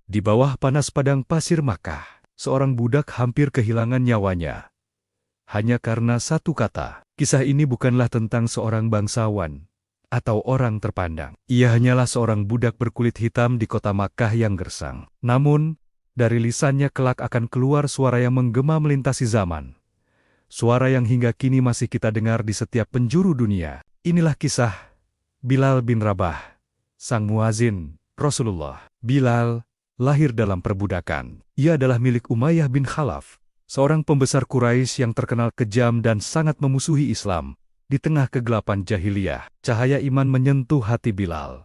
Di bawah panas padang pasir Makkah, seorang budak hampir kehilangan nyawanya. Hanya karena satu kata. Kisah ini bukanlah tentang seorang bangsawan atau orang terpandang. Ia hanyalah seorang budak berkulit hitam di kota Makkah yang gersang. Namun, dari lisannya kelak akan keluar suara yang menggema melintasi zaman. Suara yang hingga kini masih kita dengar di setiap penjuru dunia. Inilah kisah Bilal bin Rabah, sang muazin Rasulullah. Bilal lahir dalam perbudakan. Ia adalah milik Umayyah bin Khalaf, seorang pembesar Quraisy yang terkenal kejam dan sangat memusuhi Islam. Di tengah kegelapan jahiliyah, cahaya iman menyentuh hati Bilal.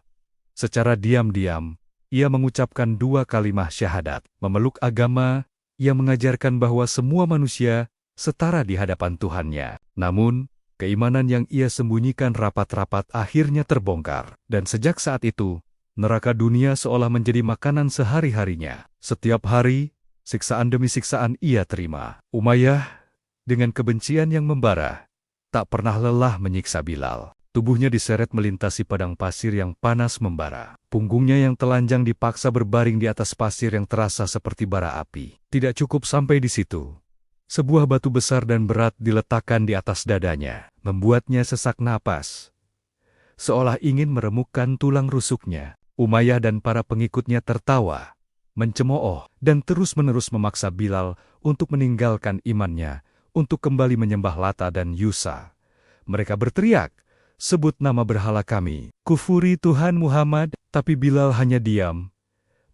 Secara diam-diam, ia mengucapkan 2 kalimat syahadat. Memeluk agama yang mengajarkan bahwa semua manusia setara di hadapan Tuhannya. Namun, keimanan yang ia sembunyikan rapat-rapat akhirnya terbongkar. Dan sejak saat itu, neraka dunia seolah menjadi makanan sehari-harinya. Setiap hari, siksaan demi siksaan ia terima. Umayyah, dengan kebencian yang membara, tak pernah lelah menyiksa Bilal. Tubuhnya diseret melintasi padang pasir yang panas membara. Punggungnya yang telanjang dipaksa berbaring di atas pasir yang terasa seperti bara api. Tidak cukup sampai di situ. Sebuah batu besar dan berat diletakkan di atas dadanya, membuatnya sesak napas, seolah ingin meremukkan tulang rusuknya. Umayyah dan para pengikutnya tertawa, mencemooh, dan terus-menerus memaksa Bilal untuk meninggalkan imannya, untuk kembali menyembah Lata dan Yusa. Mereka berteriak, "Sebut nama berhala kami, kufuri Tuhan Muhammad." Tapi Bilal hanya diam,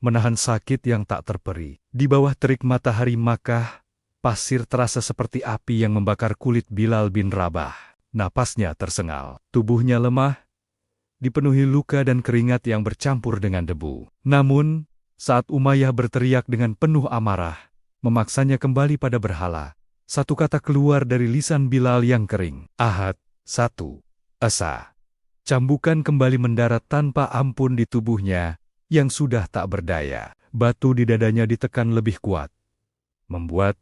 menahan sakit yang tak terperi. Di bawah terik matahari Makkah, pasir terasa seperti api yang membakar kulit Bilal bin Rabah. Napasnya tersengal, tubuhnya lemah, dipenuhi luka dan keringat yang bercampur dengan debu. Namun, saat Umayyah berteriak dengan penuh amarah, memaksanya kembali pada berhala, satu kata keluar dari lisan Bilal yang kering. Ahad, 1. Esa. Cambukan kembali mendarat tanpa ampun di tubuhnya yang sudah tak berdaya. Batu di dadanya ditekan lebih kuat, membuat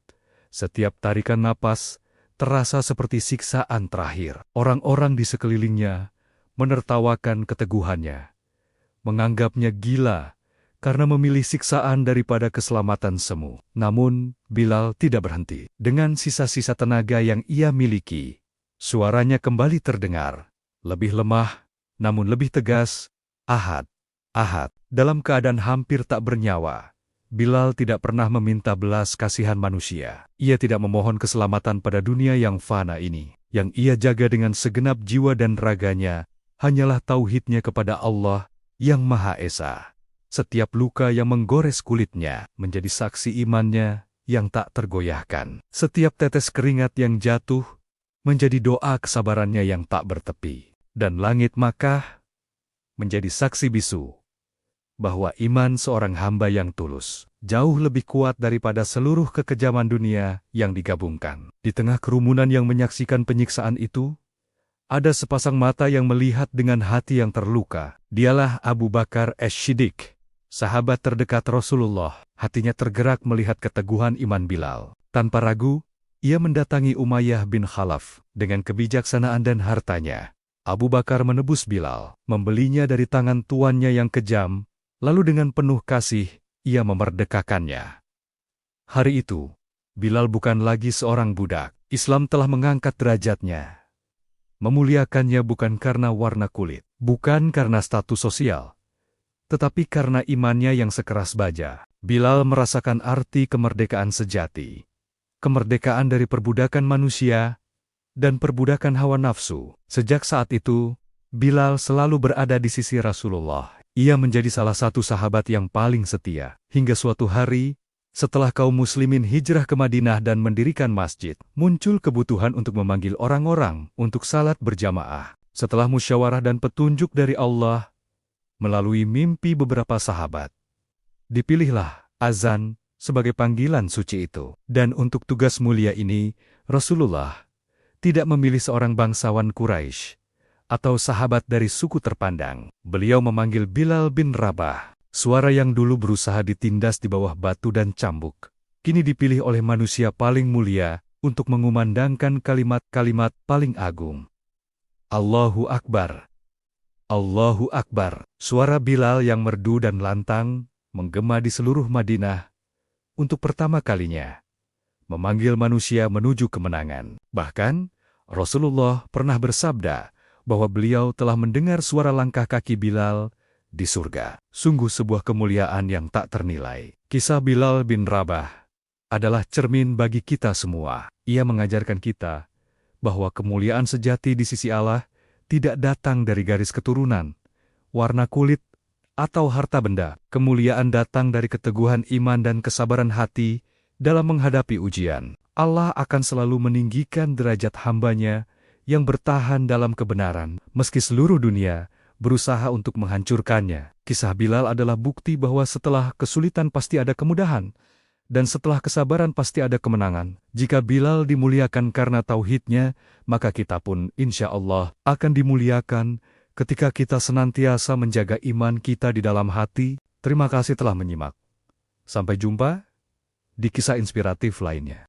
setiap tarikan napas terasa seperti siksaan terakhir. Orang-orang di sekelilingnya menertawakan keteguhannya, menganggapnya gila karena memilih siksaan daripada keselamatan semu. Namun, Bilal tidak berhenti. Dengan sisa-sisa tenaga yang ia miliki, suaranya kembali terdengar, lebih lemah, namun lebih tegas. Ahad, Ahad. Dalam keadaan hampir tak bernyawa, Bilal tidak pernah meminta belas kasihan manusia. Ia tidak memohon keselamatan pada dunia yang fana ini. Yang ia jaga dengan segenap jiwa dan raganya hanyalah tauhidnya kepada Allah yang Maha Esa. Setiap luka yang menggores kulitnya menjadi saksi imannya yang tak tergoyahkan. Setiap tetes keringat yang jatuh menjadi doa kesabarannya yang tak bertepi. Dan langit Makkah menjadi saksi bisu bahwa iman seorang hamba yang tulus jauh lebih kuat daripada seluruh kekejaman dunia yang digabungkan. Di tengah kerumunan yang menyaksikan penyiksaan itu, ada sepasang mata yang melihat dengan hati yang terluka. Dialah Abu Bakar As-Siddiq, sahabat terdekat Rasulullah. Hatinya tergerak melihat keteguhan iman Bilal. Tanpa ragu, ia mendatangi Umayyah bin Khalaf. Dengan kebijaksanaan dan hartanya, Abu Bakar menebus Bilal, membelinya dari tangan tuannya yang kejam, lalu dengan penuh kasih, ia memerdekakannya. Hari itu, Bilal bukan lagi seorang budak. Islam telah mengangkat derajatnya, memuliakannya bukan karena warna kulit, bukan karena status sosial, tetapi karena imannya yang sekeras baja. Bilal merasakan arti kemerdekaan sejati, kemerdekaan dari perbudakan manusia dan perbudakan hawa nafsu. Sejak saat itu, Bilal selalu berada di sisi Rasulullah. Ia menjadi salah satu sahabat yang paling setia. Hingga suatu hari, setelah kaum muslimin hijrah ke Madinah dan mendirikan masjid, muncul kebutuhan untuk memanggil orang-orang untuk salat berjamaah. Setelah musyawarah dan petunjuk dari Allah, melalui mimpi beberapa sahabat, dipilihlah azan sebagai panggilan suci itu. Dan untuk tugas mulia ini, Rasulullah tidak memilih seorang bangsawan Quraisy atau sahabat dari suku terpandang. Beliau memanggil Bilal bin Rabah. Suara yang dulu berusaha ditindas di bawah batu dan cambuk, kini dipilih oleh manusia paling mulia untuk mengumandangkan kalimat-kalimat paling agung. Allahu Akbar. Allahu Akbar. Suara Bilal yang merdu dan lantang menggema di seluruh Madinah untuk pertama kalinya memanggil manusia menuju kemenangan. Bahkan, Rasulullah pernah bersabda bahwa beliau telah mendengar suara langkah kaki Bilal di surga. Sungguh sebuah kemuliaan yang tak ternilai. Kisah Bilal bin Rabah adalah cermin bagi kita semua. Ia mengajarkan kita bahwa kemuliaan sejati di sisi Allah tidak datang dari garis keturunan, warna kulit, atau harta benda. Kemuliaan datang dari keteguhan iman dan kesabaran hati dalam menghadapi ujian. Allah akan selalu meninggikan derajat hambanya yang bertahan dalam kebenaran, meski seluruh dunia berusaha untuk menghancurkannya. Kisah Bilal adalah bukti bahwa setelah kesulitan pasti ada kemudahan, dan setelah kesabaran pasti ada kemenangan. Jika Bilal dimuliakan karena tauhidnya, maka kita pun insya Allah akan dimuliakan ketika kita senantiasa menjaga iman kita di dalam hati. Terima kasih telah menyimak. Sampai jumpa di kisah inspiratif lainnya.